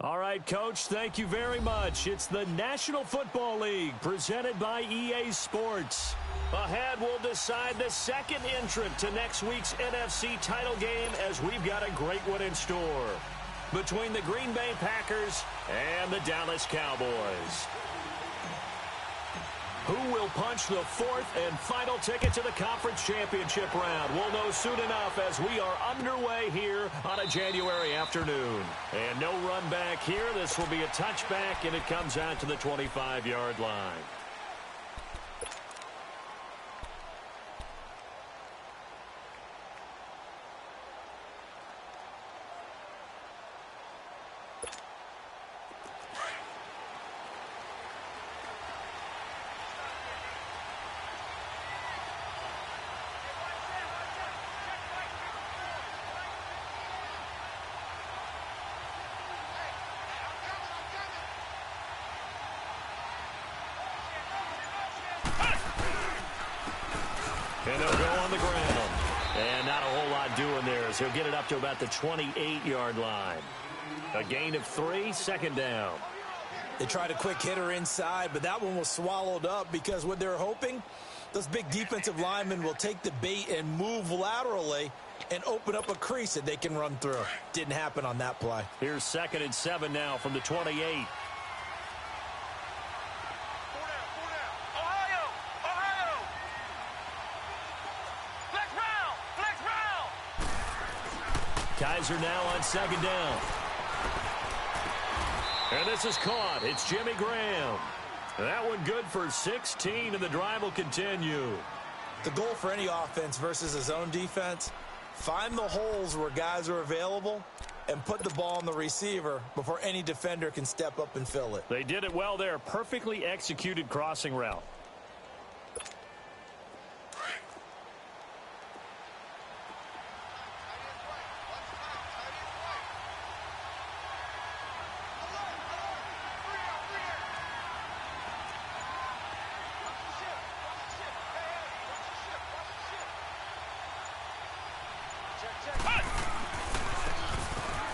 All right, Coach, thank you very much. It's the National Football League presented by EA Sports. Ahead, we'll decide the second entrant to next week's NFC title game as we've got a great one in store between the Green Bay Packers and the Dallas Cowboys. Who will punch the fourth and final ticket to the conference championship round? We'll know soon enough as we are underway here on a January afternoon. And no run back here. This will be a touchback, and it comes out to the 25-yard line. And they'll go on the ground. And not a whole lot doing there as he'll get it up to about the 28-yard line. A gain of 3, second down. They tried a quick hitter inside, but that one was swallowed up because what they're hoping, those big defensive linemen will take the bait and move laterally and open up a crease that they can run through. Didn't happen on that play. Here's 2nd and 7 now from the 28. Kaiser now on 2nd down. And this is caught. It's Jimmy Graham. That one good for 16, and the drive will continue. The goal for any offense versus his own defense, find the holes where guys are available and put the ball on the receiver before any defender can step up and fill it. They did it well there. Perfectly executed crossing route.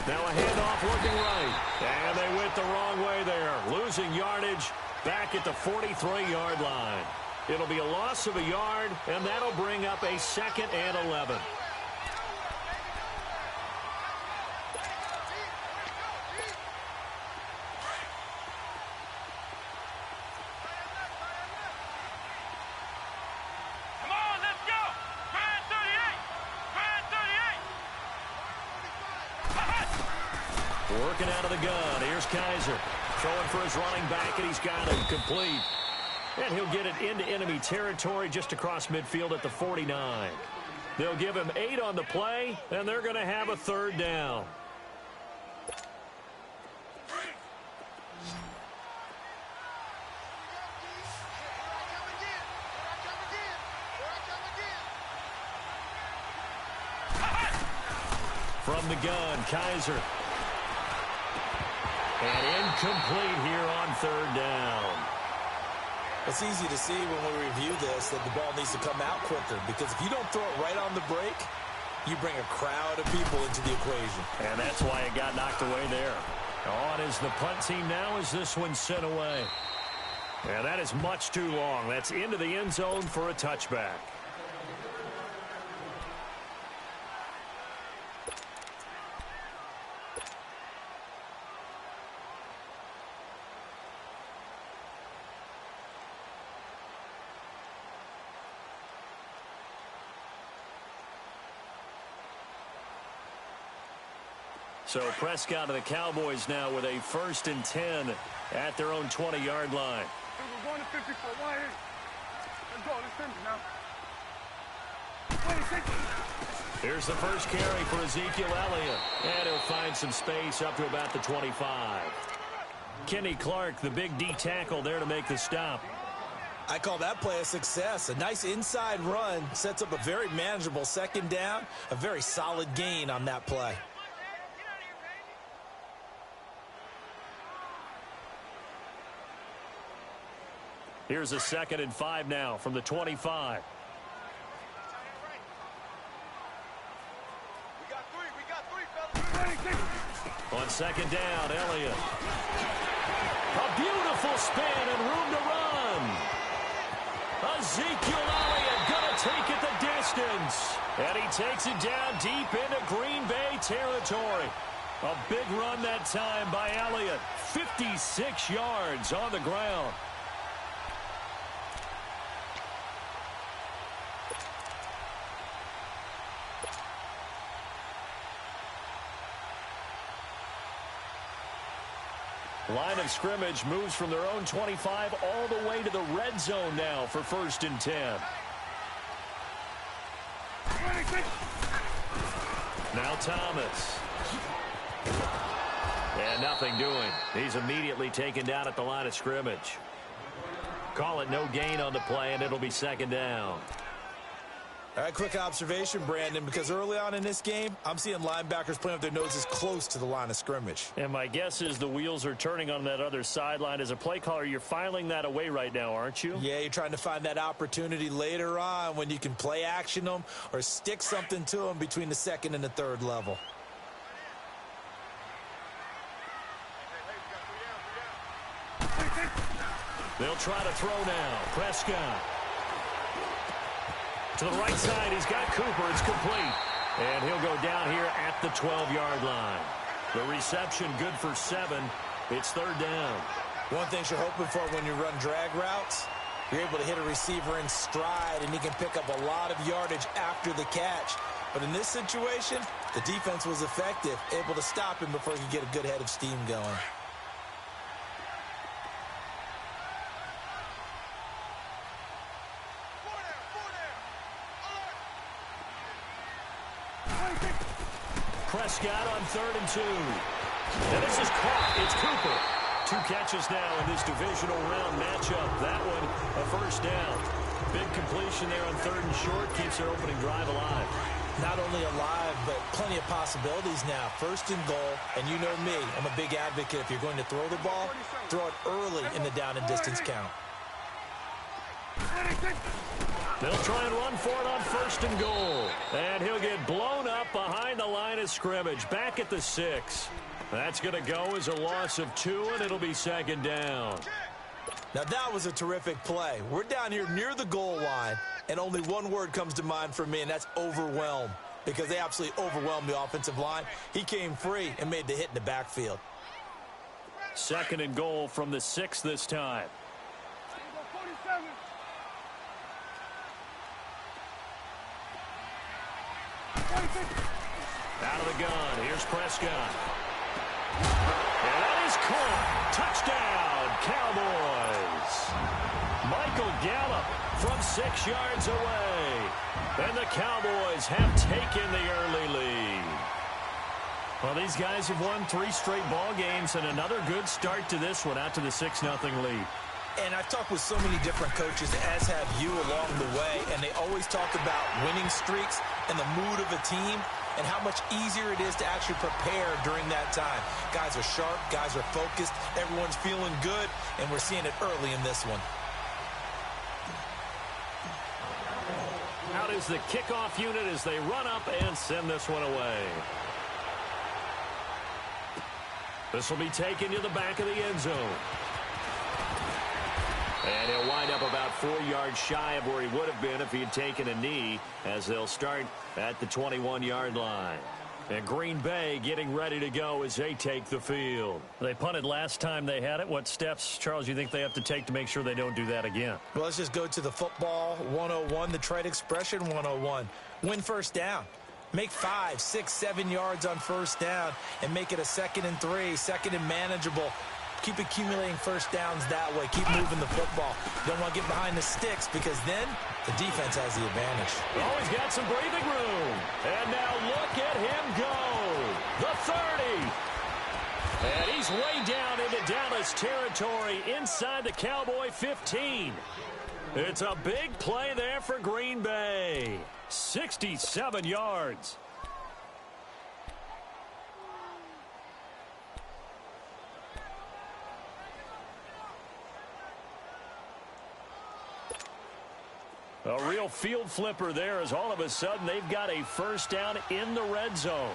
Now a handoff looking right. And they went the wrong way there. Losing yardage back at the 43-yard line. It'll be a loss of a yard, and that'll bring up a 2nd and 11. Working out of the gun. Here's Kaiser. Throwing for his running back, and he's got him complete. And he'll get it into enemy territory just across midfield at the 49. They'll give him 8 on the play, and they're going to have a 3rd down. From the gun, Kaiser. And incomplete here on 3rd down. It's easy to see when we review this that the ball needs to come out quicker, because if you don't throw it right on the break, you bring a crowd of people into the equation. And that's why it got knocked away there. On is the punt team now as this one's sent away. And that is much too long. That's into the end zone for a touchback. So Prescott and the Cowboys now with a 1st and 10 at their own 20-yard line. We're going to 54. Why here? Let's go. Let's finish now. Here's the first carry for Ezekiel Elliott. And he'll find some space up to about the 25. Kenny Clark, the big D tackle there to make the stop. I call that play a success. A nice inside run sets up a very manageable 2nd down. A very solid gain on that play. Here's a 2nd and 5 now from the 25. On On second down, Elliott. A beautiful spin and room to run. Ezekiel Elliott going to take it the distance. And he takes it down deep into Green Bay territory. A big run that time by Elliott. 56 yards on the ground. Line of scrimmage moves from their own 25 all the way to the red zone now for 1st and 10. Now Thomas. And nothing doing. He's immediately taken down at the line of scrimmage. Call it no gain on the play, and it'll be 2nd down. All right, quick observation, Brandon, because early on in this game, I'm seeing linebackers playing with their noses close to the line of scrimmage. And my guess is the wheels are turning on that other sideline. As a play caller, you're filing that away right now, aren't you? Yeah, you're trying to find that opportunity later on when you can play action them or stick something to them between the 2nd and the 3rd level. They'll try to throw now. Prescott. To the right side, he's got Cooper. It's complete. And he'll go down here at the 12-yard line. The reception good for 7. It's 3rd down. One thing you're hoping for when you run drag routes, you're able to hit a receiver in stride, and he can pick up a lot of yardage after the catch. But in this situation, the defense was effective, able to stop him before he could get a good head of steam going. Prescott on 3rd and 2. And this is caught. It's Cooper. 2 catches now in this divisional round matchup. That one, a 1st down. Big completion there on 3rd and short. Keeps their opening drive alive. Not only alive, but plenty of possibilities now. 1st and goal, and you know me. I'm a big advocate. If you're going to throw the ball, throw it early in the down and distance count. They'll try and run for it on 1st and goal. And he'll get blown up behind the line of scrimmage. Back at the 6. That's going to go as a loss of 2, and it'll be 2nd down. Now that was a terrific play. We're down here near the goal line, and only one word comes to mind for me, and that's overwhelm. Because they absolutely overwhelmed the offensive line. He came free and made the hit in the backfield. 2nd and goal from the 6 this time. Out of the gun, here's Prescott. And that is caught. Touchdown, Cowboys. Michael Gallup from 6 yards away. And the Cowboys have taken the early lead. Well, these guys have won 3 straight ball games and another good start to this one out to the 6-0 lead. And I've talked with so many different coaches, as have you along the way, and they always talk about winning streaks and the mood of a team and how much easier it is to actually prepare during that time. Guys are sharp, guys are focused, everyone's feeling good, and we're seeing it early in this one. Out is the kickoff unit as they run up and send this one away. This will be taken to the back of the end zone. And he'll wind up about 4 yards shy of where he would have been if he had taken a knee, as they'll start at the 21-yard line. And Green Bay getting ready to go as they take the field. They punted last time they had it. What steps, Charles, you think they have to take to make sure they don't do that again? Well, let's just go to the football 101, the trade expression 101. Win 1st down. Make 5, 6, 7 yards on 1st down and make it a 2nd and 3, 2nd and manageable. Keep accumulating 1st downs that way. Keep moving the football. Don't want to get behind the sticks because then the defense has the advantage. Oh, he's got some breathing room. And now look at him go. The 30. And he's way down into Dallas territory inside the Cowboy 15. It's a big play there for Green Bay. 67 yards. A real field flipper there as all of a sudden they've got a 1st down in the red zone.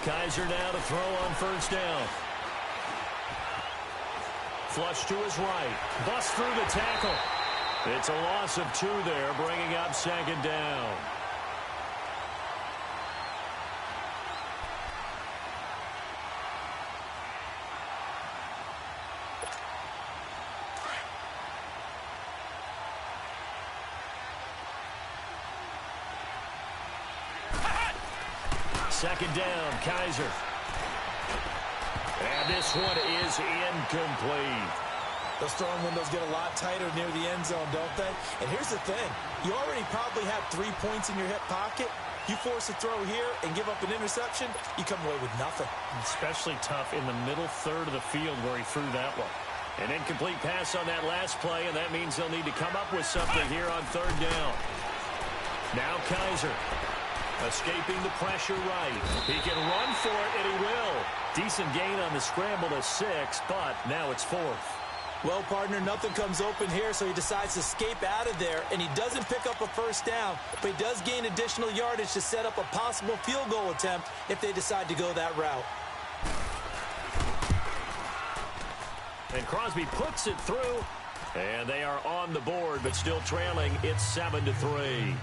Kaiser now to throw on first down. Flush to his right. Bust through the tackle. It's a loss of 2 there, bringing up second down. Second down, Kaiser. And this one is incomplete. Those throwing windows get a lot tighter near the end zone, don't they? And here's the thing. You already probably have 3 points in your hip pocket. You force a throw here and give up an interception, you come away with nothing. Especially tough in the middle third of the field where he threw that one. An incomplete pass on that last play, and that means they'll need to come up with something here on third down. Now Kaiser. Escaping the pressure right. He can run for it, and he will. Decent gain on the scramble to 6, but now it's 4th. Well, partner, nothing comes open here, so he decides to escape out of there, and he doesn't pick up a first down, but he does gain additional yardage to set up a possible field goal attempt if they decide to go that route. And Crosby puts it through, and they are on the board, but still trailing. It's 7-3.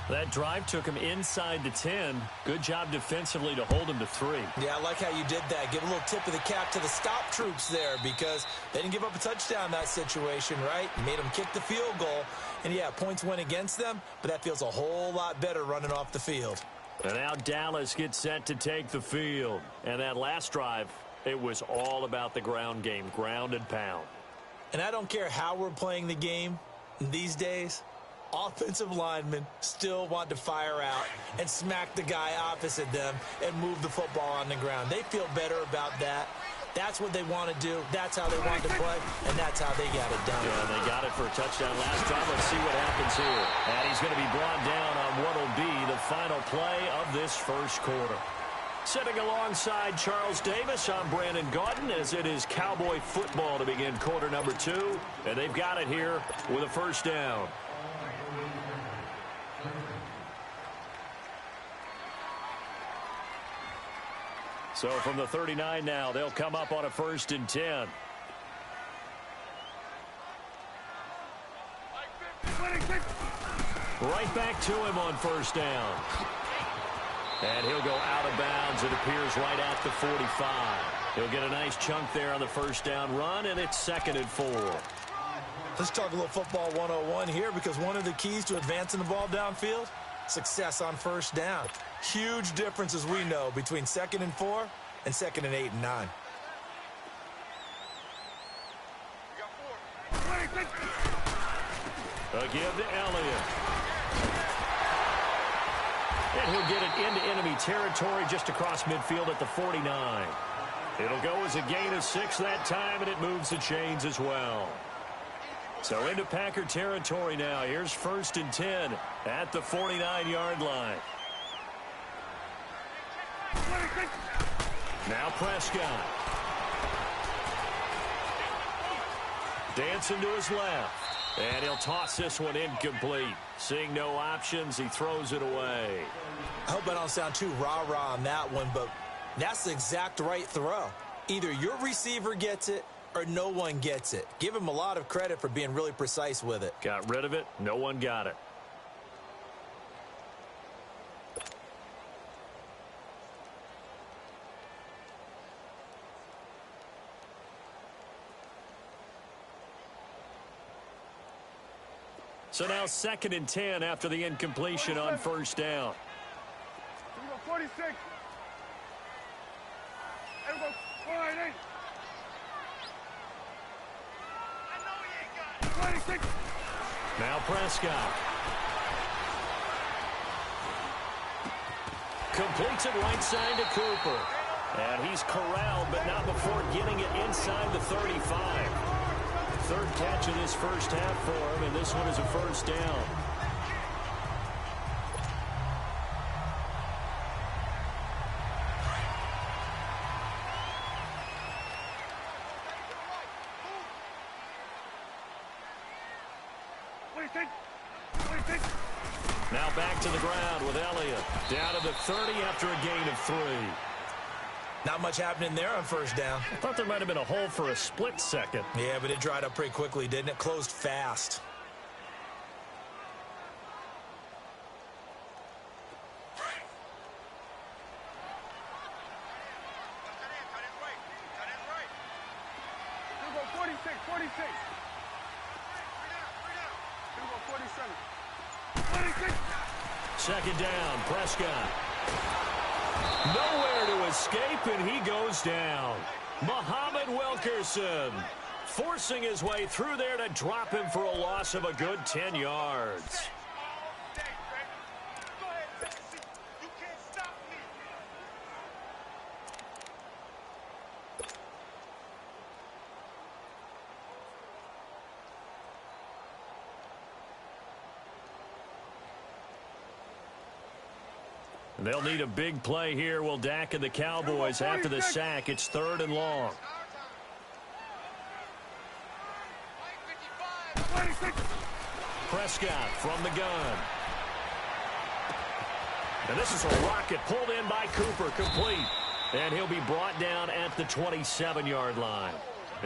That drive took him inside the 10. Good job defensively to hold him to 3. Yeah, I like how you did that. Give a little tip of the cap to the stop troops there because they didn't give up a touchdown in that situation, right? Made them kick the field goal. And, yeah, points went against them, but that feels a whole lot better running off the field. And now Dallas gets set to take the field. And that last drive, it was all about the ground game, ground and pound. And I don't care how we're playing the game these days. Offensive linemen still want to fire out and smack the guy opposite them and move the football on the ground. They feel better about that. That's what they want to do. That's how they want to play, and that's how they got it done. Yeah, they got it for a touchdown last time. Let's see what happens here. And he's going to be brought down on what will be the final play of this first quarter. Sitting alongside Charles Davis, I'm Brandon Gaudin, as it is Cowboy football to begin quarter number 2. And they've got it here with a first down. So from the 39 now, they'll come up on a 1st and 10. Right back to him on first down. And he'll go out of bounds, it appears, right at the 45. He'll get a nice chunk there on the first down run, and it's 2nd and 4. Let's talk a little football 101 here because one of the keys to advancing the ball downfield, success on first down. Huge difference, as we know, between 2nd and 4 and 2nd and 8 and 9. A give to Elliott. And he'll get it into enemy territory just across midfield at the 49. It'll go as a gain of 6 that time, and it moves the chains as well. So into Packer territory now. Here's 1st and 10 at the 49-yard line. Now Prescott. Dancing to his left. And he'll toss this one incomplete. Seeing no options, he throws it away. I hope I don't sound too rah-rah on that one, but that's the exact right throw. Either your receiver gets it or no one gets it. Give him a lot of credit for being really precise with it. Got rid of it. No one got it. So now 2nd and 10 after the incompletion on first down. 46. Everybody, 48. I know he ain't got it. 26. Now Prescott. Completes it right side to Cooper. And he's corralled, but not before getting it inside the 35. 3rd catch of this first half for him, and this one is a first down. Now back to the ground with Elliott. Down to the 30 after a gain of 3. Not much happening there on first down. I thought there might have been a hole for a split second. Yeah, but it dried up pretty quickly, didn't it? Closed fast. Second down, Prescott. Nowhere to escape, and he goes down. Muhammad Wilkerson forcing his way through there to drop him for a loss of a good 10 yards. They'll need a big play here. Will Dak and the Cowboys after the sack. It's 3rd and long. Prescott from the gun. And this is a rocket pulled in by Cooper, complete. And he'll be brought down at the 27-yard line.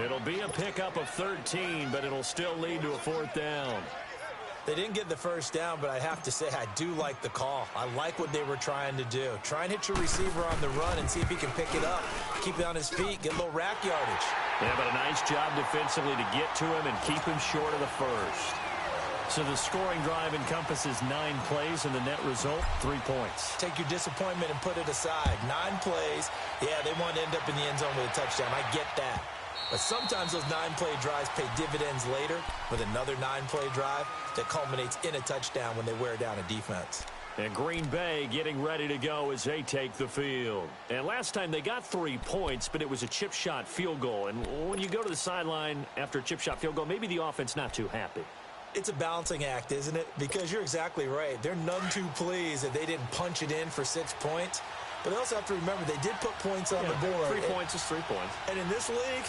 It'll be a pickup of 13, but it'll still lead to a 4th down. They didn't get the first down, but I have to say I do like the call. I like what they were trying to do. Try and hit your receiver on the run and see if he can pick it up, keep it on his feet, get a little rack yardage. Yeah, but a nice job defensively to get to him and keep him short of the first. So the scoring drive encompasses 9 plays, and the net result, 3 points. Take your disappointment and put it aside. 9 plays. Yeah, they want to end up in the end zone with a touchdown. I get that. But sometimes those 9-play drives pay dividends later with another 9-play drive that culminates in a touchdown when they wear down a defense. And Green Bay getting ready to go as they take the field. And last time they got 3 points, but it was a chip shot field goal. And when you go to the sideline after a chip shot field goal, maybe the offense not too happy. It's a balancing act, isn't it? Because you're exactly right. They're none too pleased that they didn't punch it in for 6 points. But they also have to remember they did put points on the board. 3 points is 3 points. And in this league,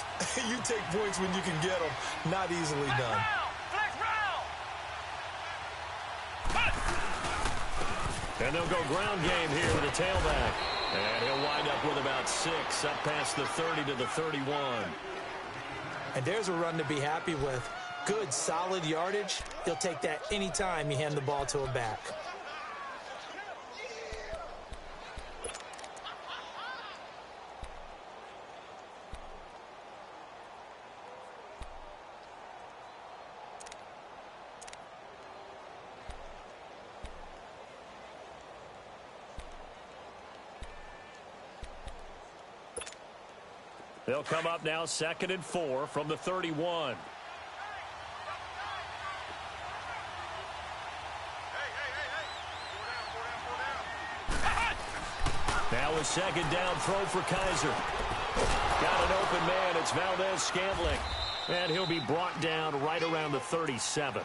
you take points when you can get them. Not easily done. And they'll go ground game here with a tailback. And he'll wind up with about 6, up past the 30 to the 31. And there's a run to be happy with. Good, solid yardage. He'll take that anytime you hand the ball to a back. They'll come up now 2nd and 4 from the 31. Now a 2nd down throw for Kaiser. Got an open man. It's Valdez-Scantling. And he'll be brought down right around the 37.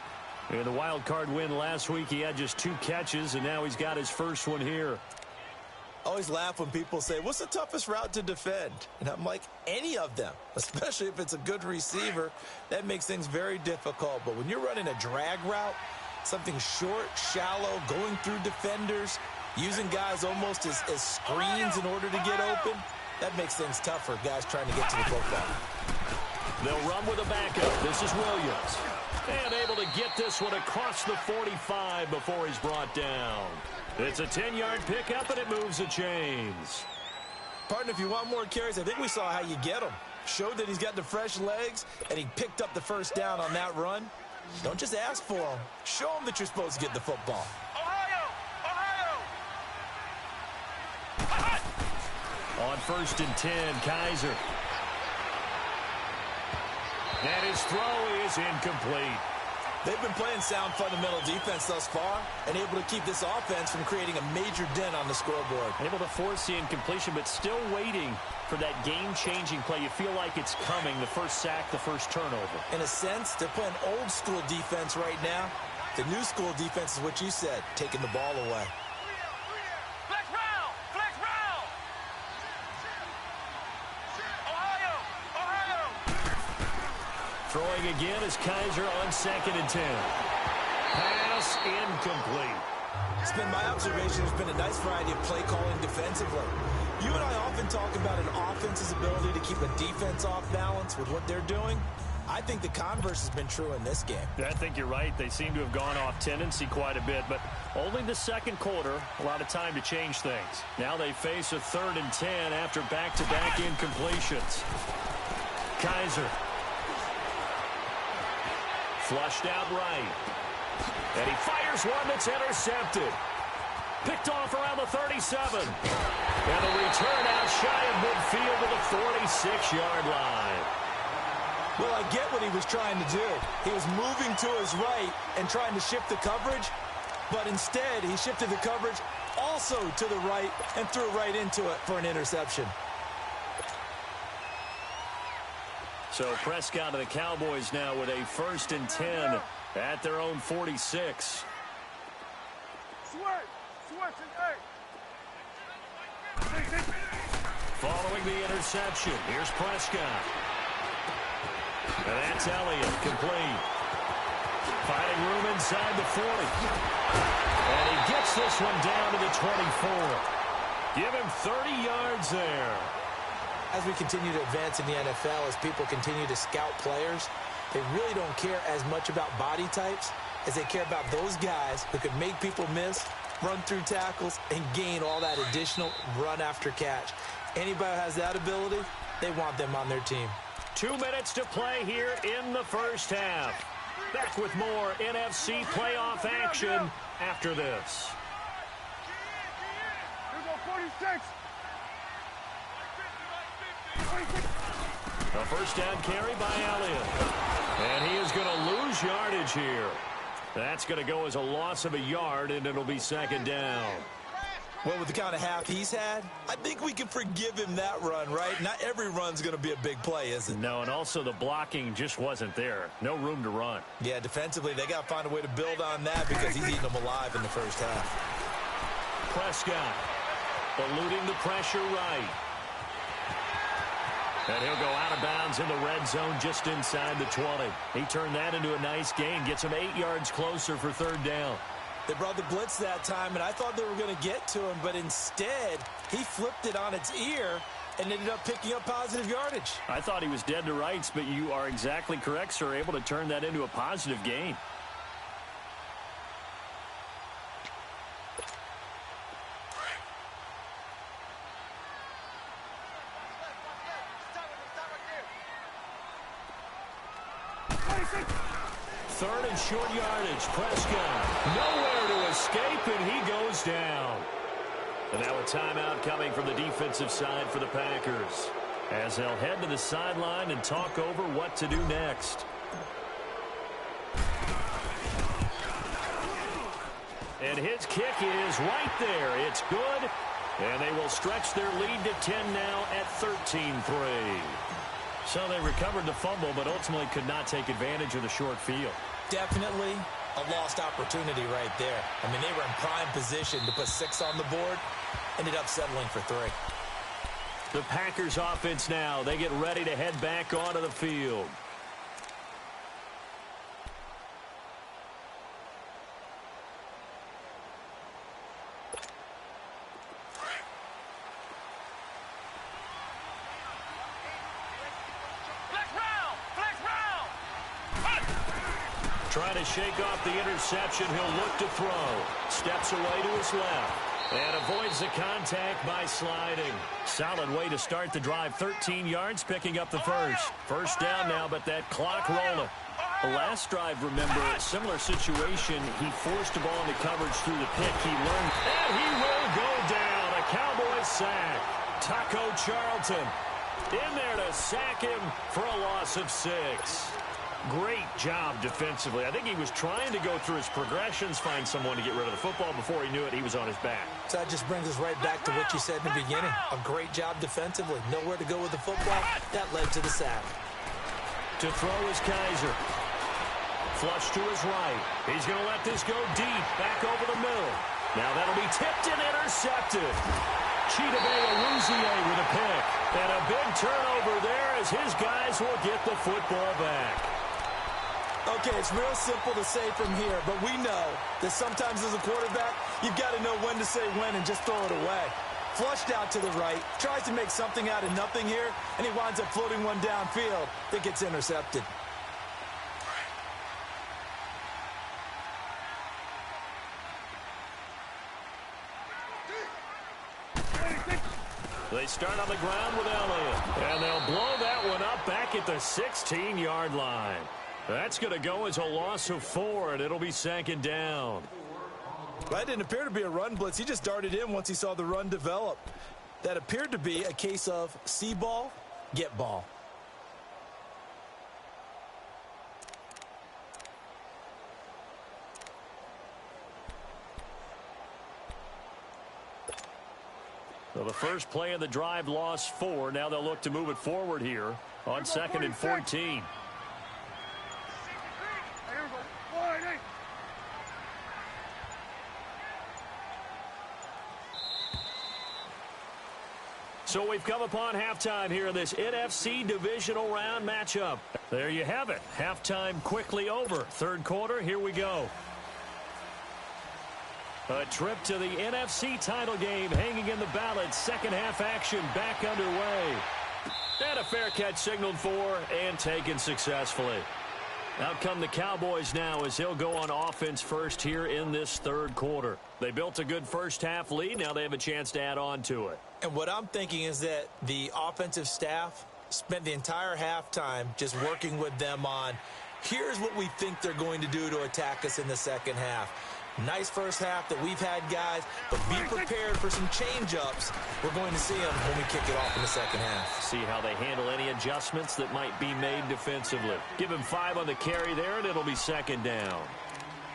In the wild card win last week, he had just 2 catches, and now he's got his first one here. I always laugh when people say, what's the toughest route to defend? And I'm like, any of them, especially if it's a good receiver. That makes things very difficult. But when you're running a drag route, something short, shallow, going through defenders, using guys almost as screens in order to get open, that makes things tough for guys trying to get to the football. They'll run with a backup. This is Williams. And able to get this one across the 45 before he's brought down. It's a 10-yard pickup, and it moves the chains. Partner, if you want more carries, I think we saw how you get them. Showed that he's got the fresh legs, and he picked up the first down on that run. Don't just ask for them. Show them that you're supposed to get the football. On 1st and 10, Kaiser. And his throw is incomplete. They've been playing sound fundamental defense thus far and able to keep this offense from creating a major dent on the scoreboard. Able to force the incompletion, but still waiting for that game-changing play. You feel like it's coming, the first sack, the first turnover. In a sense, they're playing old-school defense right now. The new school defense is what you said, taking the ball away. Throwing again is Kaiser on 2nd and 10. Pass incomplete. It's been my observation there's been a nice variety of play calling defensively. You and I often talk about an offense's ability to keep a defense off balance with what they're doing. I think the converse has been true in this game. I think you're right. They seem to have gone off tendency quite a bit, but only the second quarter, a lot of time to change things. Now they face a 3rd and 10 after back-to-back incompletions. Kaiser. Flushed out right. And he fires one that's intercepted. Picked off around the 37. And a return out shy of midfield to the 46-yard line. Well, I get what he was trying to do. He was moving to his right and trying to shift the coverage, but instead he shifted the coverage also to the right and threw right into it for an interception. So Prescott and the Cowboys now with a 1st and 10 at their own 46. Following the interception, here's Prescott. And that's Elliott, complete. Finding room inside the 40. And he gets this one down to the 24. Give him 30 yards there. As we continue to advance in the NFL, as people continue to scout players, they really don't care as much about body types as they care about those guys who can make people miss, run through tackles, and gain all that additional run after catch. Anybody who has that ability, they want them on their team. 2 minutes to play here in the first half. Back with more NFC playoff action after this. Here we go, 46. A first down carry by Elliott. And he is going to lose yardage here. That's going to go as a loss of a yard, and it'll be 2nd down. Well, with the kind of half he's had, I think we can forgive him that run, right? Not every run's going to be a big play, is it? No, and also the blocking just wasn't there. No room to run. Yeah, defensively, they got to find a way to build on that because he's eating them alive in the first half. Prescott eluding the pressure right. And he'll go out of bounds in the red zone just inside the 20. He turned that into a nice gain, gets him 8 yards closer for 3rd down. They brought the blitz that time, and I thought they were going to get to him, but instead, he flipped it on its ear and ended up picking up positive yardage. I thought he was dead to rights, but you are exactly correct, sir, able to turn that into a positive gain. Third and short yardage. Prescott nowhere to escape, and he goes down. And now a timeout coming from the defensive side for the Packers, as they'll head to the sideline and talk over what to do next. And his kick is right there. It's good. And they will stretch their lead to 10 now at 13-3. So they recovered the fumble, but ultimately could not take advantage of the short field. Definitely a lost opportunity right there. I mean, they were in prime position to put 6 on the board. Ended up settling for 3. The Packers offense now. They get ready to head back onto the field. Trying to shake off the interception. He'll look to throw. Steps away to his left. And avoids the contact by sliding. Solid way to start the drive. 13 yards, picking up the first. First down now, but that clock rolling. The last drive, remember, similar situation. He forced the ball into coverage through the pick. He learned, and he will go down. A Cowboys sack. Taco Charlton in there to sack him for a loss of 6. Great job defensively. I think he was trying to go through his progressions, find someone to get rid of the football. Before he knew it, he was on his back. So that just brings us right back to what you said in the beginning. A great job defensively. Nowhere to go with the football. That led to the sack. To throw is Kaiser. Flush to his right. He's going to let this go deep. Back over the middle. Now that'll be tipped and intercepted. Chidobe Awuzie with a pick. And a big turnover there as his guys will get the football back. Okay, it's real simple to say from here, but we know that sometimes as a quarterback, you've got to know when to say when and just throw it away. Flushed out to the right, tries to make something out of nothing here, and he winds up floating one downfield that gets intercepted. They start on the ground with Elliott, and they'll blow that one up back at the 16-yard line. That's going to go as a loss of 4, and it'll be second down. That didn't appear to be a run blitz. He just darted in once he saw the run develop. That appeared to be a case of see ball, get ball. So the first play of the drive lost 4. Now they'll look to move it forward here on 2nd and 14. So we've come upon halftime here in this NFC divisional round matchup. There you have it. Halftime quickly over. Third quarter, here we go. A trip to the NFC title game hanging in the balance. Second half action back underway. And a fair catch signaled for and taken successfully. Out come the Cowboys now as they'll go on offense first here in this third quarter. They built a good first half lead. Now they have a chance to add on to it. And what I'm thinking is that the offensive staff spent the entire halftime just working with them on, here's what we think they're going to do to attack us in the second half. Nice first half that we've had, guys, but be prepared for some change-ups. We're going to see them when we kick it off in the second half. See how they handle any adjustments that might be made defensively. Give him 5 on the carry there, and it'll be second down.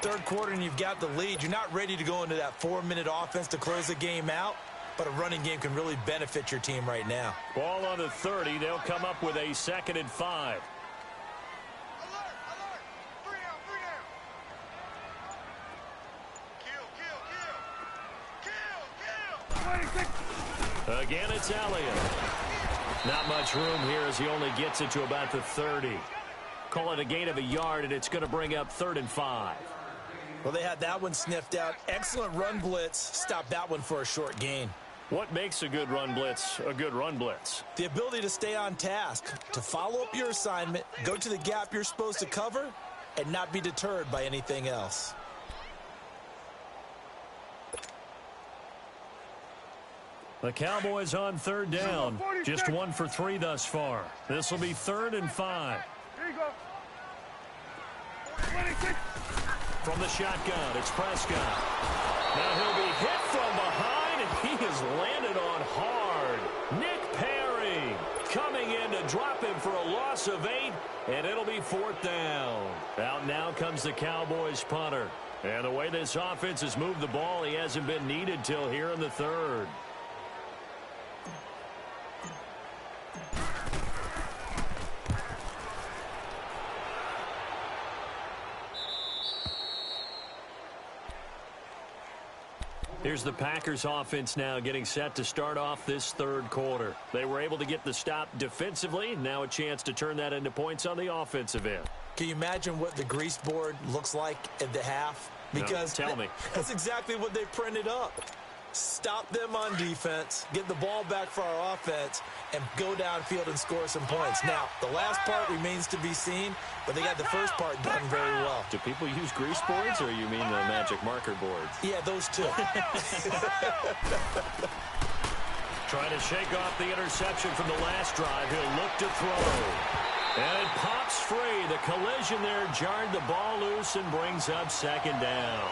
Third quarter, and you've got the lead. You're not ready to go into that 4-minute offense to close the game out, but a running game can really benefit your team right now. Ball on the 30. They'll come up with a 2nd and 5. Again, it's Elliott. Not much room here as he only gets it to about the 30. Call it a gain of a yard, and it's going to bring up 3rd and 5. Well, they had that one sniffed out. Excellent run blitz. Stop that one for a short gain. What makes a good run blitz a good run blitz? The ability to stay on task, to follow up your assignment, go to the gap you're supposed to cover, and not be deterred by anything else. The Cowboys on 3rd down. Just 1 for 3 thus far. This will be 3rd and 5. Here you go. 26. From the shotgun, it's Prescott. Now he'll be hit from behind, and he has landed on hard. Nick Perry coming in to drop him for a loss of 8, and it'll be 4th down. Out now comes the Cowboys punter. And the way this offense has moved the ball, he hasn't been needed till here in the 3rd. Here's the Packers offense now getting set to start off this 3rd quarter. They were able to get the stop defensively. Now a chance to turn that into points on the offensive end. Can you imagine what the grease board looks like at the half? Because no, tell me. That's exactly what they printed up. Stop them on defense, get the ball back for our offense, and go downfield and score some points. Now, the last part remains to be seen, but they got the first part done very well. Do people use grease boards, or you mean the magic marker boards? Yeah, those two. Trying to shake off the interception from the last drive. He'll look to throw. And it pops free. The collision there jarred the ball loose and brings up 2nd down.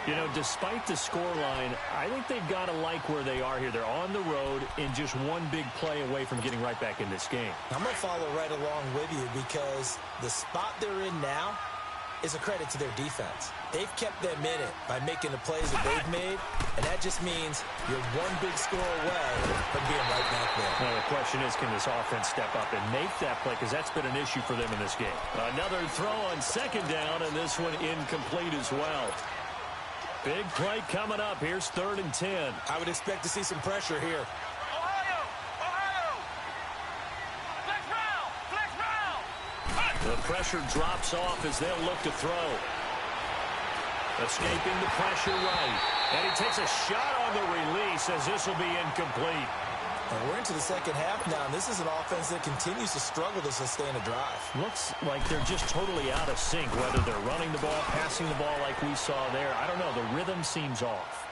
You know, despite the scoreline, I think they've got to like where they are here. They're on the road and just one big play away from getting right back in this game. I'm going to follow right along with you because the spot they're in now is a credit to their defense. They've kept them in it by making the plays that they've made, and that just means you're one big score away from being right back there. Now, the question is, can this offense step up and make that play? Because that's been an issue for them in this game. Another throw on 2nd down, and this one incomplete as well. Big play coming up. Here's 3rd and 10. I would expect to see some pressure here. Ohio! Flex round! Flex round! The pressure drops off as they'll look to throw. Escaping the pressure right. And he takes a shot on the release as this will be incomplete. And we're into the second half now, and this is an offense that continues to struggle to sustain a drive. Looks like they're just totally out of sync, whether they're running the ball, passing the ball like we saw there. I don't know. The rhythm seems off.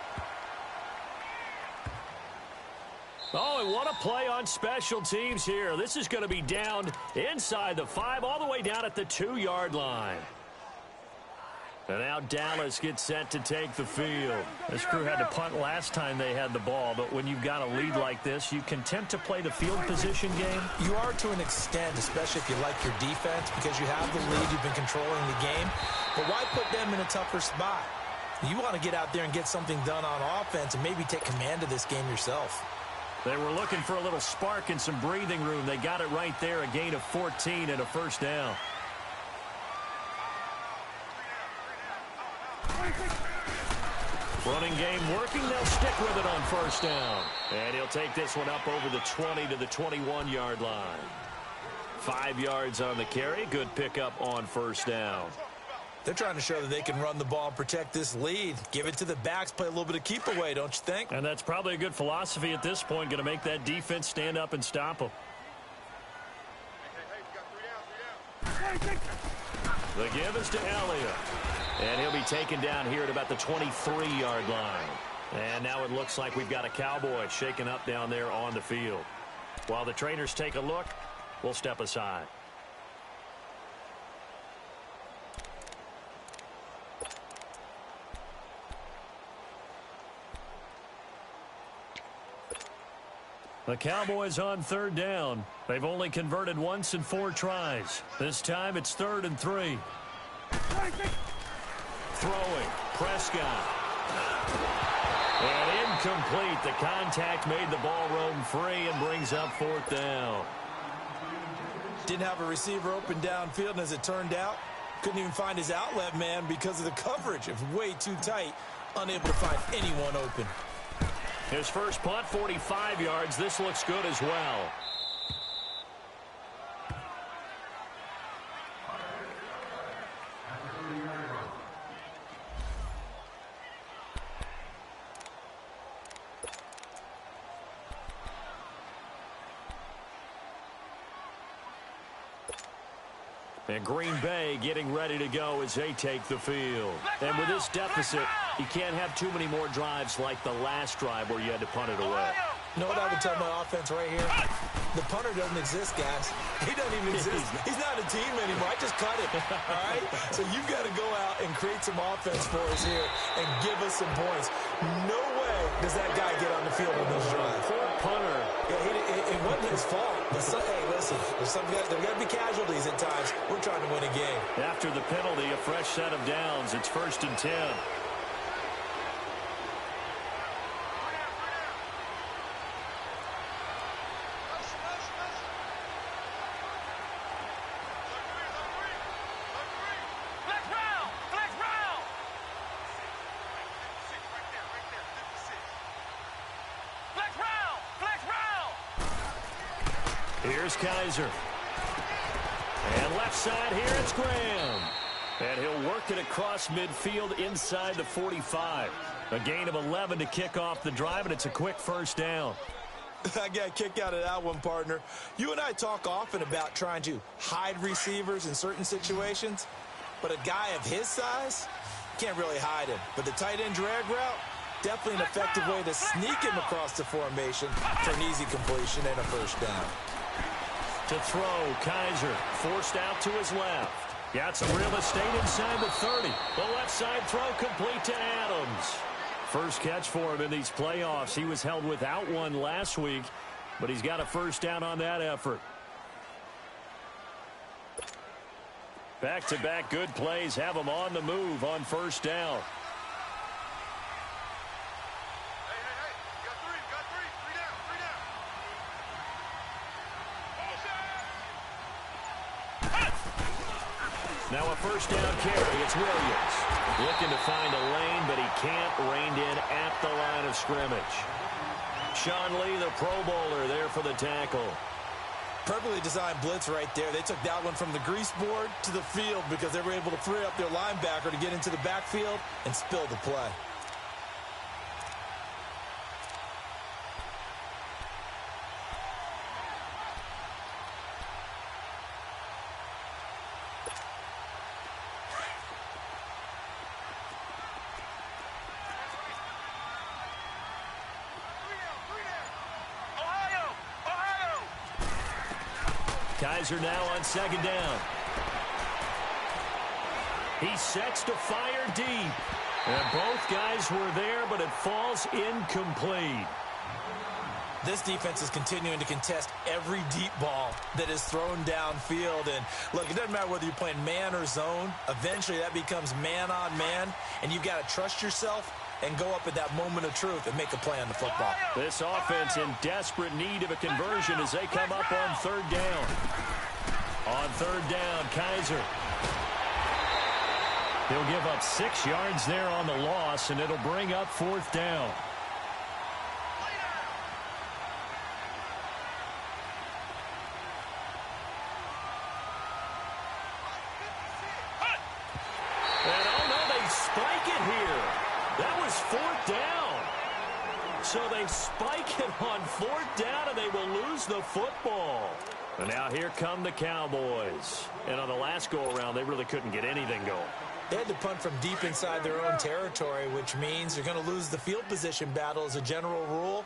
Oh, and what a play on special teams here. This is going to be down inside the 5, all the way down at the 2-yard line. And now Dallas gets set to take the field. This crew had to punt last time they had the ball, but when you've got a lead like this, you content to play the field position game? You are to an extent, especially if you like your defense, because you have the lead, you've been controlling the game. But why put them in a tougher spot? You want to get out there and get something done on offense and maybe take command of this game yourself. They were looking for a little spark and some breathing room. They got it right there, a gain of 14 and a first down. Running game working. They'll stick with it on first down. And he'll take this one up over the 20 to the 21-yard line. 5 yards on the carry. Good pickup on first down. They're trying to show that they can run the ball and protect this lead. Give it to the backs, play a little bit of keep away, don't you think? And that's probably a good philosophy at this point, going to make that defense stand up and stop them. The give is to Elliott. And he'll be taken down here at about the 23-yard line. And now it looks like we've got a Cowboy shaken up down there on the field. While the trainers take a look, we'll step aside. The Cowboys on third down. They've only converted once in 4 tries. This time it's 3rd and 3. Throwing. Prescott. And incomplete. The contact made the ball roam free and brings up 4th down. Didn't have a receiver open downfield, and as it turned out, couldn't even find his outlet man because of the coverage. It was way too tight. Unable to find anyone open. His first punt, 45 yards. This looks good as well. And Green Bay getting ready to go as they take the field. And with this deficit, you can't have too many more drives like the last drive where you had to punt it away. You know what I would tell my offense right here? The punter doesn't exist, guys. He doesn't even exist. He's not a team anymore. I just cut him, all right? So you've got to go out and create some offense for us here and give us some points. No way does that guy get on the field on this drive. Poor punter. Yeah, it wasn't his fault. But hey, listen, there's some guys, there got to be casualties at times. We're trying to win a game. After the penalty, a fresh set of downs. It's 1st and 10. Here's Kaiser. And left side here, it's Graham. And he'll work it across midfield inside the 45. A gain of 11 to kick off the drive, and it's a quick first down. I got a kick out of that one, partner. You and I talk often about trying to hide receivers in certain situations, but a guy of his size can't really hide him. But the tight end drag route, definitely an effective way to sneak him across the formation for an easy completion and a first down. To throw, Kaiser forced out to his left. Got some real estate inside the 30. The left side throw complete to Adams. First catch for him in these playoffs. He was held without one last week, but he's got a first down on that effort. Back-to-back good plays have him on the move on first down. Now a first down carry. It's Williams. Looking to find a lane, but he can't. Reined in at the line of scrimmage. Sean Lee, the Pro Bowler, there for the tackle. Perfectly designed blitz right there. They took that one from the grease board to the field because they were able to free up their linebacker to get into the backfield and spill the play. Kaiser now on second down. He sets to fire deep. And both guys were there, but it falls incomplete. This defense is continuing to contest every deep ball that is thrown downfield. And, look, it doesn't matter whether you're playing man or zone. Eventually, that becomes man-on-man, and you've got to trust yourself and go up at that moment of truth and make a play on the football. This offense in desperate need of a conversion as they come up on third down. On third down, Kaiser. He'll give up 6 yards there on the loss, and it'll bring up fourth down. And oh no, they spike it here. That was fourth down. So they spike it on fourth down, and they will lose the football. And now here come the Cowboys. And on the last go-around, they really couldn't get anything going. They had to punt from deep inside their own territory, which means they're going to lose the field position battle as a general rule.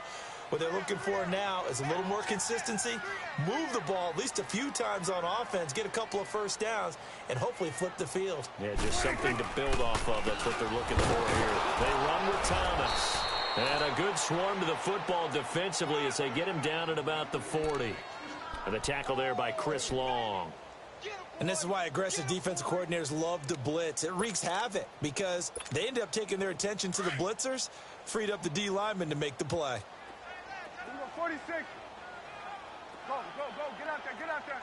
What they're looking for now is a little more consistency, move the ball at least a few times on offense, get a couple of first downs, and hopefully flip the field. Yeah, just something to build off of. That's what they're looking for here. They run with Thomas. And a good swarm to the football defensively as they get him down at about the 40. And the tackle there by Chris Long. And this is why aggressive defensive coordinators love to blitz. It wreaks havoc because they end up taking their attention to the blitzers, freed up the D lineman to make the play. 46. Go, go, go. Get out there, get out there.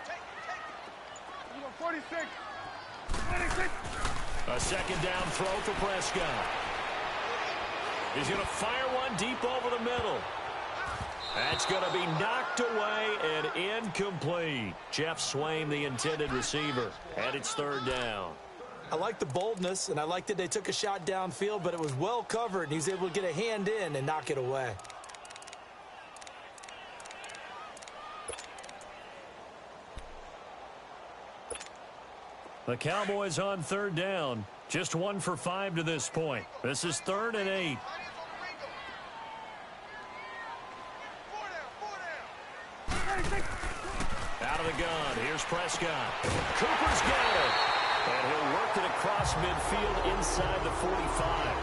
Take. 46. 46. A second down throw for Prescott. He's going to fire one deep over the middle. That's going to be knocked away and incomplete. Jeff Swaim, the intended receiver, and it's third down. I like the boldness, and I like that they took a shot downfield, but it was well covered, and he's able to get a hand in and knock it away. The Cowboys on third down. Just 1 for 5 to this point. This is 3rd and 8. Out of the gun. Here's Prescott. Cooper's got it. And he'll work it across midfield inside the 45.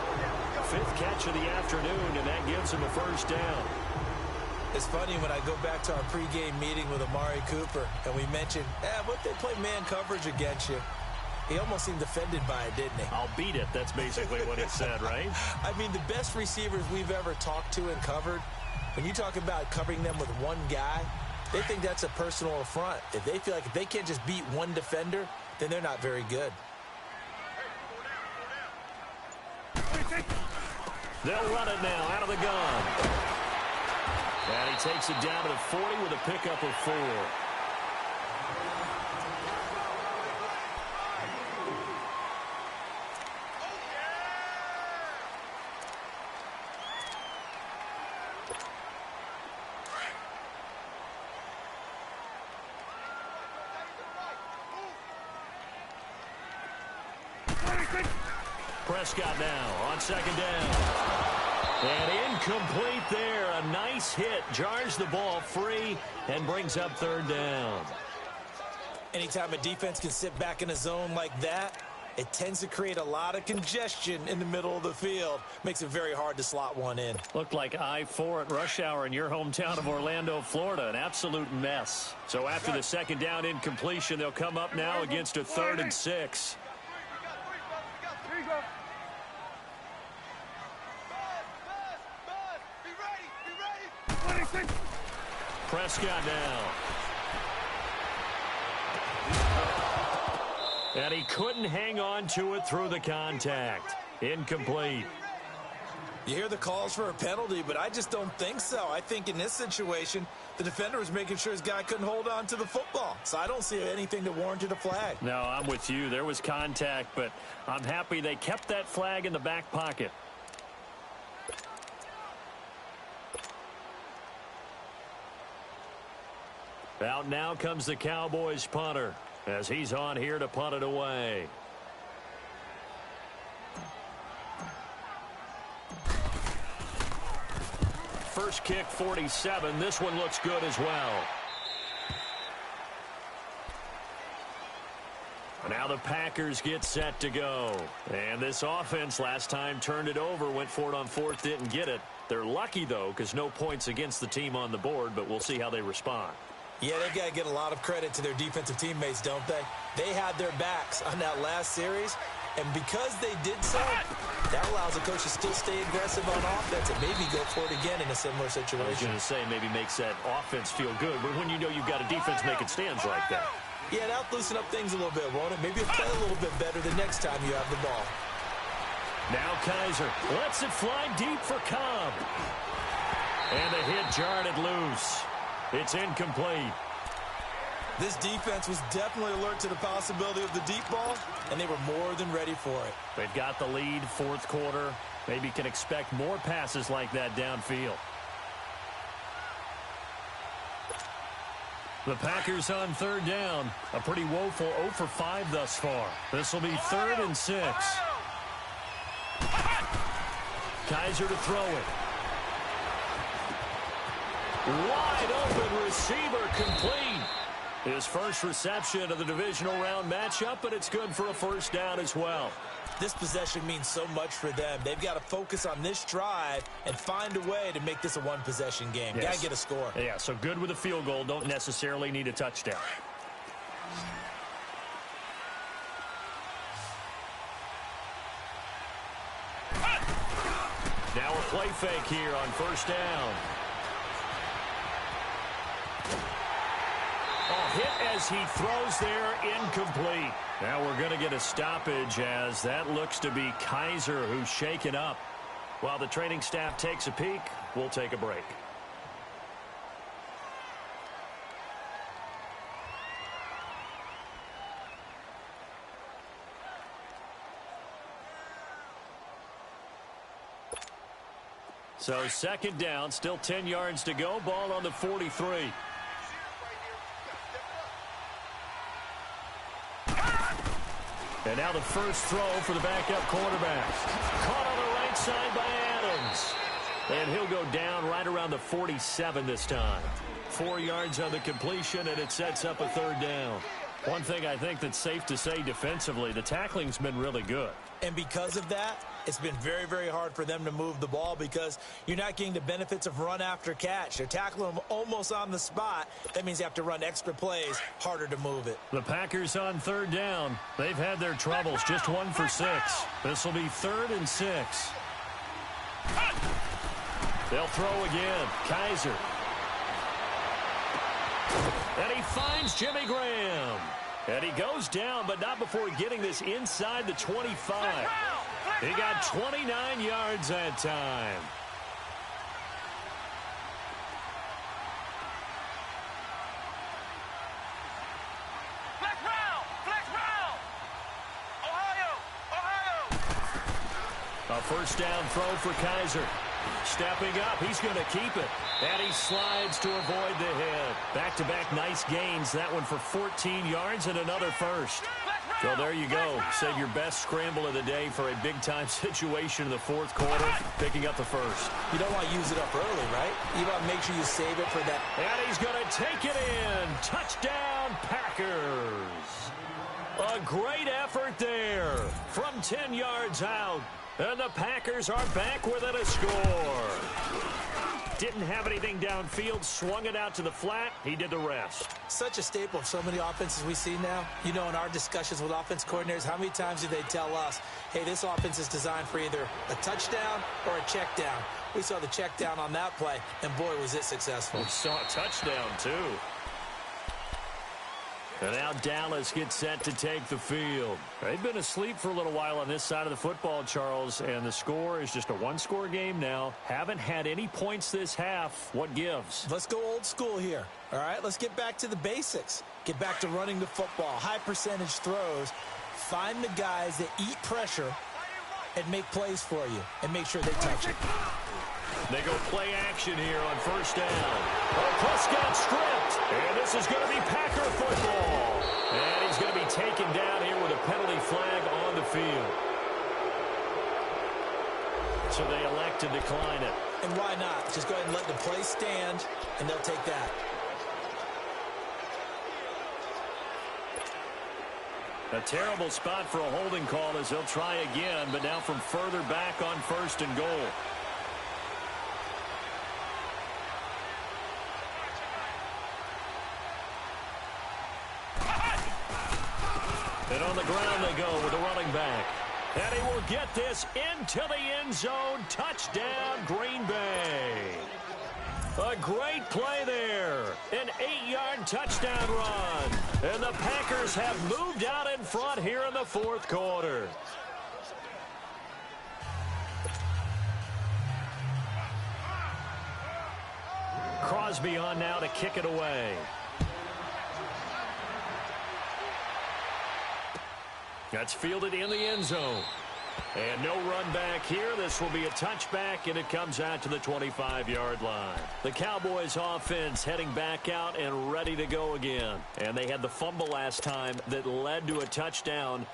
5th catch of the afternoon, and that gives him a first down. It's funny when I go back to our pregame meeting with Amari Cooper, and we mentioned, what they play man coverage against you. He almost seemed offended by it, didn't he? I'll beat it. That's basically what he said, right? I mean, the best receivers we've ever talked to and covered, when you talk about covering them with one guy, they think that's a personal affront. If they feel like if they can't just beat one defender, then they're not very good. They'll run it now out of the gun. And he takes it down to the 40 with a pickup of 4. Prescott now on second down. And incomplete there. A nice hit. Jars the ball free and brings up third down. Anytime a defense can sit back in a zone like that, it tends to create a lot of congestion in the middle of the field. Makes it very hard to slot one in. Looked like I-4 at rush hour in your hometown of Orlando, Florida. An absolute mess. So after the second down incompletion, they'll come up now against a 3rd and 6. Prescott now. And he couldn't hang on to it through the contact. Incomplete. You hear the calls for a penalty, but I just don't think so. I think in this situation, the defender was making sure his guy couldn't hold on to the football. So I don't see anything that warranted a flag. No, I'm with you. There was contact, but I'm happy they kept that flag in the back pocket. Out now comes the Cowboys punter as he's on here to punt it away. first kick 47. This one looks good as well. Now the Packers get set to go. And this offense last time turned it over, went for it on fourth, didn't get it. They're lucky, though, because no points against the team on the board, but we'll see how they respond. Yeah, they've got to get a lot of credit to their defensive teammates, don't they? They had their backs on that last series, and because they did so, that allows the coach to still stay aggressive on offense and maybe go for it again in a similar situation. I was going to say maybe makes that offense feel good, but when you know you've got a defense making stands like that. Yeah, that'll loosen up things a little bit, won't it? Maybe you'll play a little bit better the next time you have the ball. Now Kaiser lets it fly deep for Cobb. And the hit jarred it loose. It's incomplete. This defense was definitely alert to the possibility of the deep ball, and they were more than ready for it. They've got the lead, fourth quarter. Maybe can expect more passes like that downfield. The Packers on third down. A pretty woeful 0 for 5 thus far. This will be 3rd and 6. Kaiser to throw it. Wide open receiver complete. His first reception of the divisional round matchup, but it's good for a first down as well. This possession means so much for them. They've got to focus on this drive and find a way to make this a one-possession game. Yes. Got to get a score. Yeah, so good with a field goal. Don't necessarily need a touchdown. Now a play fake here on first down. Hit as he throws there, incomplete. Now we're going to get a stoppage as that looks to be Kaiser who's shaken up. While the training staff takes a peek, we'll take a break. So second down, still 10 yards to go, ball on the 43. And now the first throw for the backup quarterback. Caught on the right side by Adams. And he'll go down right around the 47 this time. 4 yards on the completion, and it sets up a third down. One thing I think that's safe to say defensively, the tackling's been really good. And because of that, it's been very, very hard for them to move the ball because you're not getting the benefits of run after catch. They're tackling them almost on the spot. That means they have to run extra plays, harder to move it. The Packers on third down. They've had their troubles, just 1 for 6. This will be 3rd and 6. They'll throw again. Kaiser. And he finds Jimmy Graham. And he goes down, but not before getting this inside the 25. He got 29 yards that time. Flex round! Flex round! Ohio! A first down throw for Kaiser. Stepping up, he's going to keep it. And he slides to avoid the hit. Back-to-back nice gains. That one for 14 yards and another first. So there you go. Save your best scramble of the day for a big-time situation in the fourth quarter, picking up the first. You don't want to use it up early, right? You want to make sure you save it for that. And he's going to take it in. Touchdown, Packers. A great effort there from 10 yards out. And the Packers are back within a score. Didn't have anything downfield, swung it out to the flat. He did the rest. Such a staple of so many offenses we see now. You know, in our discussions with offense coordinators, how many times do they tell us, hey, this offense is designed for either a touchdown or a check down. We saw the check down on that play, and boy, was it successful. We saw a touchdown, too. And now Dallas gets set to take the field. They've been asleep for a little while on this side of the football, Charles, and the score is just a one-score game now. Haven't had any points this half. What gives? Let's go old school here, all right? Let's get back to the basics. Get back to running the football, high-percentage throws. Find the guys that eat pressure and make plays for you and make sure they touch it. They go play action here on first down. Prescott stripped, and this is going to be Packer football. And he's going to be taken down here with a penalty flag on the field. So they elect to decline it. And why not? Just go ahead and let the play stand, and they'll take that. A terrible spot for a holding call as they'll try again, but now from further back on 1st and goal. And on the ground they go with the running back. And he will get this into the end zone. Touchdown, Green Bay. A great play there. An 8-yard touchdown run. And the Packers have moved out in front here in the 4th quarter. Crosby on now to kick it away. That's fielded in the end zone. And no run back here. This will be a touchback, and it comes out to the 25-yard line. The Cowboys offense heading back out and ready to go again. And they had the fumble last time that led to a touchdown.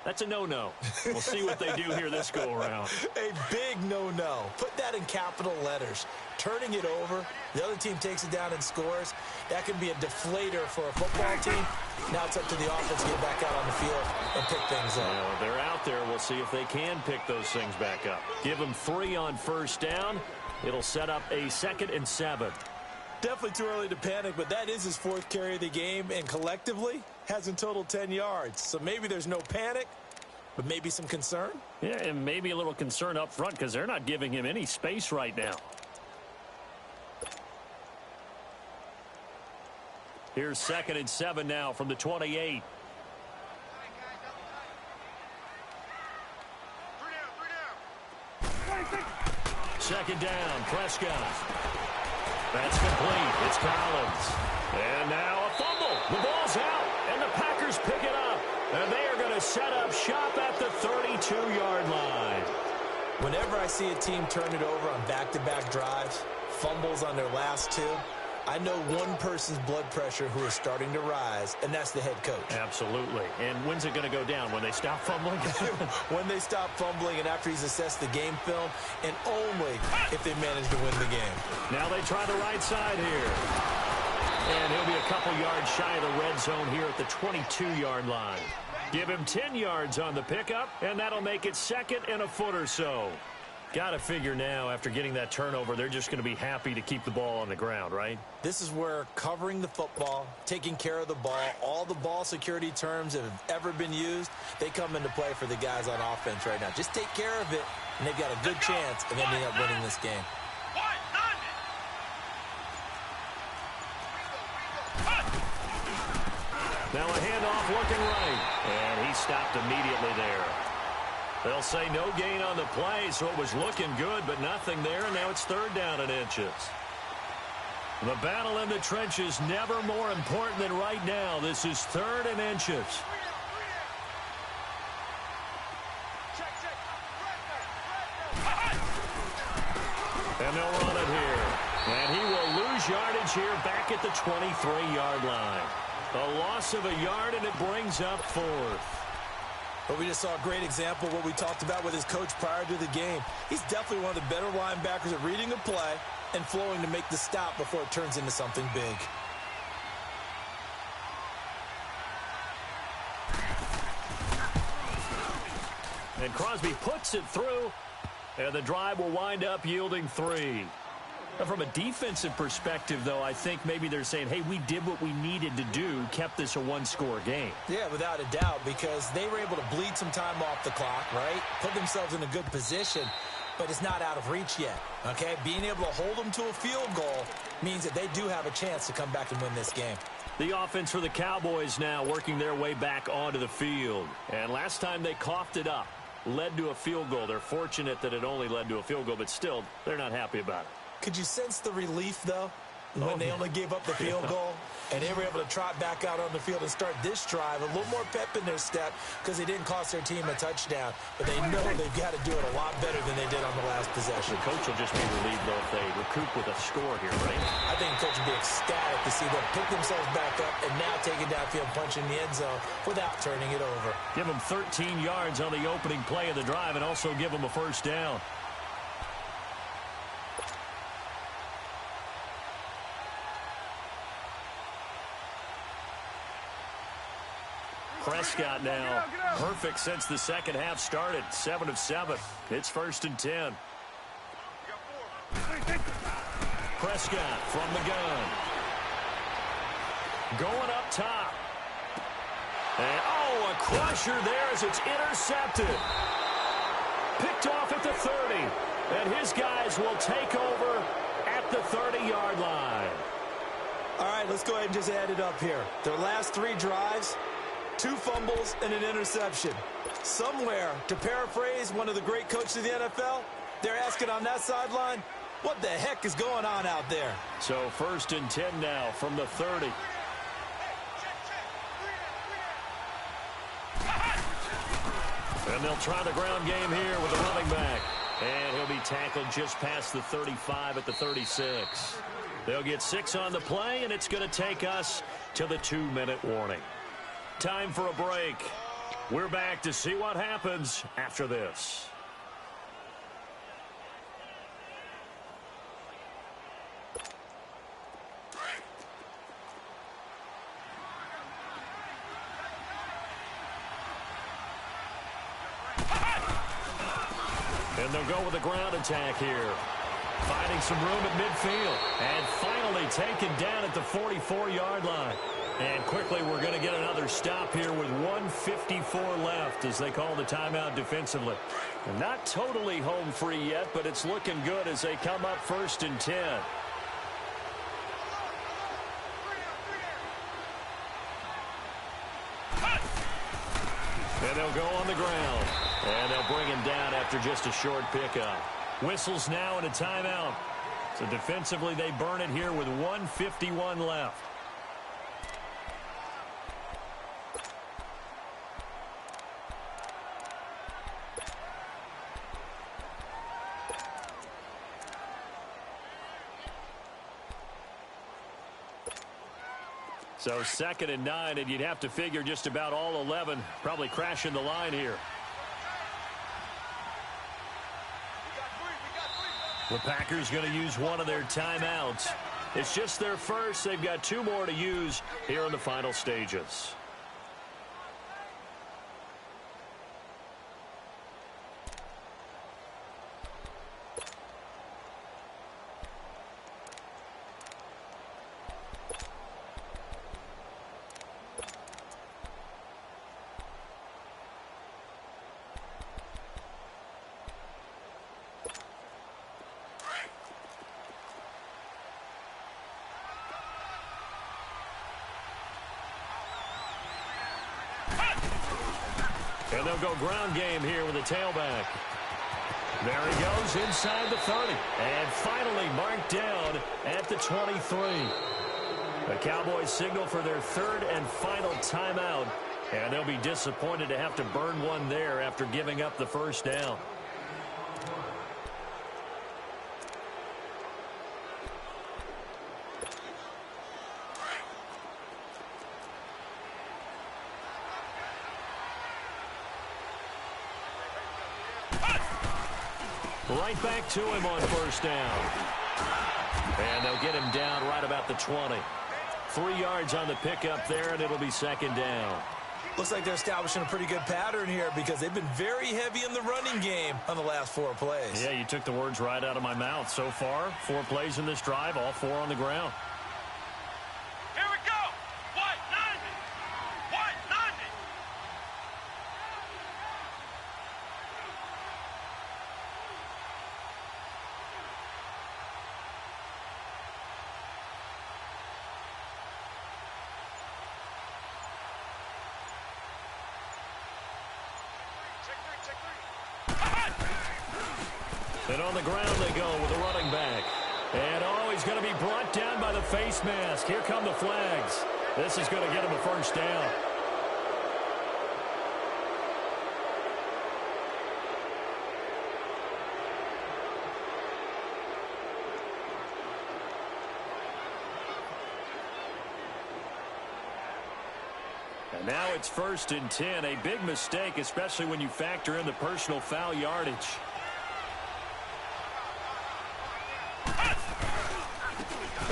That's a no-no. We'll see what they do here this go-around. A big no-no. Put that in capital letters. Turning it over, the other team takes it down and scores. That can be a deflator for a football team. Now it's up to the offense to get back out on the field and pick things up. Well, they're out there. We'll see if they can pick those things back up. Give them 3 on 1st down. It'll set up a 2nd and 7. Definitely too early to panic, but that is his 4th carry of the game, and collectively has in total 10 yards. So maybe there's no panic, but maybe some concern. Yeah, and maybe a little concern up front because they're not giving him any space right now. Here's 2nd and 7 now from the 28. Second down, Prescott. That's complete. It's Collins. And now a fumble. The ball's out, and the Packers pick it up. And they are going to set up shop at the 32-yard line. Whenever I see a team turn it over on back-to-back drives, fumbles on their last 2, I know one person's blood pressure who is starting to rise, and that's the head coach. Absolutely. And when's it going to go down? When they stop fumbling? When they stop fumbling and after he's assessed the game film, and only if they manage to win the game. Now they try the right side here. And he'll be a couple yards shy of the red zone here at the 22-yard line. Give him 10 yards on the pickup, and that'll make it 2nd and a foot or so. Got to figure now, after getting that turnover, they're just going to be happy to keep the ball on the ground, right? This is where covering the football, taking care of the ball, all the ball security terms that have ever been used, they come into play for the guys on offense right now. Just take care of it, and they've got a good chance of ending up winning this game. Now a handoff looking right, and he stopped immediately there. They'll say no gain on the play, so it was looking good, but nothing there, and now it's 3rd down and inches. The battle in the trenches never more important than right now. This is 3rd and inches. And they'll run it here. And he will lose yardage here back at the 23-yard line. A loss of a yard, and it brings up 4th. But we just saw a great example of what we talked about with his coach prior to the game. He's definitely one of the better linebackers at reading a play and flowing to make the stop before it turns into something big. And Crosby puts it through, and the drive will wind up yielding 3. Now, from a defensive perspective, though, I think maybe they're saying, hey, we did what we needed to do, kept this a 1-score game. Yeah, without a doubt, because they were able to bleed some time off the clock, right? Put themselves in a good position, but it's not out of reach yet, okay? Being able to hold them to a field goal means that they do have a chance to come back and win this game. The offense for the Cowboys now working their way back onto the field. And last time they coughed it up, led to a field goal. They're fortunate that it only led to a field goal, but still, they're not happy about it. Could you sense the relief, though, when they only gave up the field goal and they were able to trot back out on the field and start this drive? A little more pep in their step because they didn't cost their team a touchdown, but they know they've got to do it a lot better than they did on the last possession. The coach will just be relieved, though, if they recoup with a score here, right? I think the coach will be ecstatic to see them pick themselves back up and now take it downfield, punch in the end zone without turning it over. Give them 13 yards on the opening play of the drive and also give them a 1st down. Prescott now perfect since the second half started. 7 of 7. It's 1st and 10. Prescott from the gun. Going up top. And, a crusher there as it's intercepted. Picked off at the 30. And his guys will take over at the 30-yard line. All right, let's go ahead and just add it up here. Their last 3 drives, 2 fumbles and an interception. Somewhere, to paraphrase one of the great coaches of the NFL, they're asking on that sideline, what the heck is going on out there? So 1st and 10 now from the 30. And they'll try the ground game here with the running back. And he'll be tackled just past the 35 at the 36. They'll get 6 on the play, and it's going to take us to the 2-minute warning. Time for a break. We're back to see what happens after this. And they'll go with a ground attack here. Finding some room at midfield. And finally taken down at the 44-yard line. And quickly we're going to get another stop here with 1:54 left as they call the timeout defensively. And not totally home free yet, but it's looking good as they come up 1st and 10. And they'll go on the ground. And they'll bring him down after just a short pickup. Whistles now and a timeout. So defensively they burn it here with 1:51 left. So 2nd and 9, and you'd have to figure just about all 11 probably crashing the line here. The Packers going to use one of their timeouts. It's just their first. They've got 2 more to use here in the final stages. And they'll go ground game here with a tailback. There he goes inside the 30. And finally marked down at the 23. The Cowboys signal for their 3rd and final timeout. And they'll be disappointed to have to burn one there after giving up the 1st down. Right back to him on 1st down. And they'll get him down right about the 20. 3 yards on the pickup there, and it'll be 2nd down. Looks like they're establishing a pretty good pattern here because they've been very heavy in the running game on the last 4 plays. Yeah, you took the words right out of my mouth. So far, 4 plays in this drive, all 4 on the ground. Here we go. White 90. White 90. And on the ground they go with a running back. And he's going to be brought down by the face mask. Here come the flags. This is going to get him a 1st down. And now it's 1st and 10. A big mistake, especially when you factor in the personal foul yardage.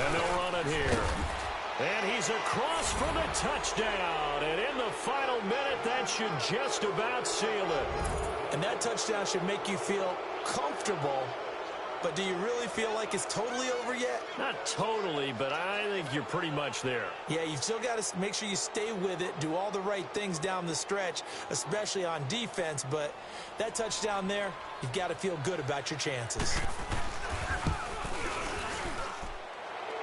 And they'll run it here. And he's across for the touchdown. And in the final minute, that should just about seal it. And that touchdown should make you feel comfortable. But do you really feel like it's totally over yet? Not totally, but I think you're pretty much there. Yeah, you've still got to make sure you stay with it, do all the right things down the stretch, especially on defense. But that touchdown there, you've got to feel good about your chances.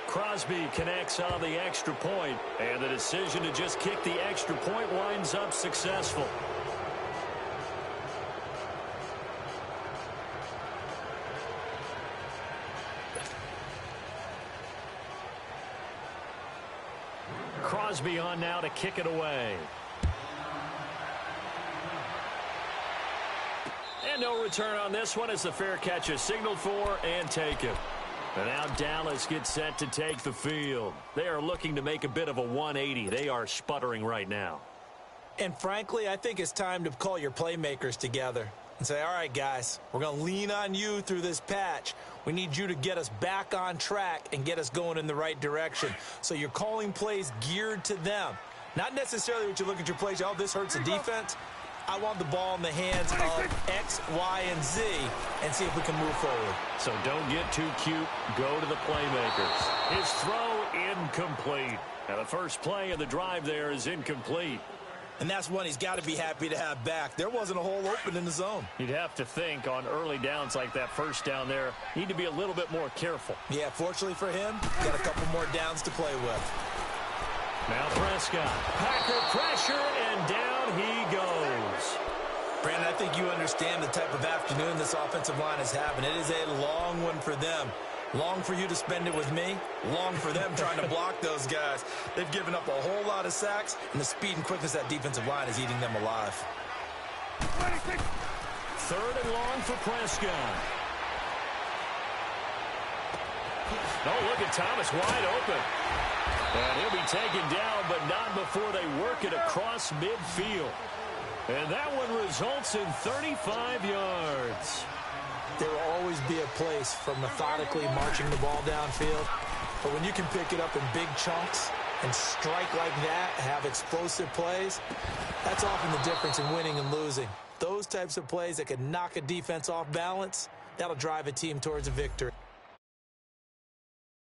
Crosby connects on the extra point, and the decision to just kick the extra point winds up successful. Crosby on now to kick it away. And no return on this one as the fair catch is signaled for and taken. And now Dallas gets set to take the field. They are looking to make a bit of a 180. They are sputtering right now. And frankly, I think it's time to call your playmakers together and say, all right, guys, we're going to lean on you through this patch. We need you to get us back on track and get us going in the right direction. So you're calling plays geared to them. Not necessarily what you look at your plays, oh, this hurts the defense. I want the ball in the hands of X, Y, and Z and see if we can move forward. So don't get too cute. Go to the playmakers. His throw incomplete. Now the first play of the drive there is incomplete. And that's one he's got to be happy to have back. There wasn't a hole open in the zone. You'd have to think on early downs like that first down there, need to be a little bit more careful. Yeah, fortunately for him, got a couple more downs to play with. Now Prescott. Packer pressure, and down he goes. Brandon, I think you understand the type of afternoon this offensive line is having. It is a long one for them. Long for you to spend it with me. Long for them trying to block those guys. They've given up a whole lot of sacks, and the speed and quickness of that defensive line is eating them alive. Third and long for Prescott. Oh, look at Thomas wide open. And he'll be taken down, but not before they work it across midfield. And that one results in 35 yards. There will always be a place for methodically marching the ball downfield. But when you can pick it up in big chunks and strike like that, have explosive plays, that's often the difference in winning and losing. Those types of plays that can knock a defense off balance, that'll drive a team towards a victory.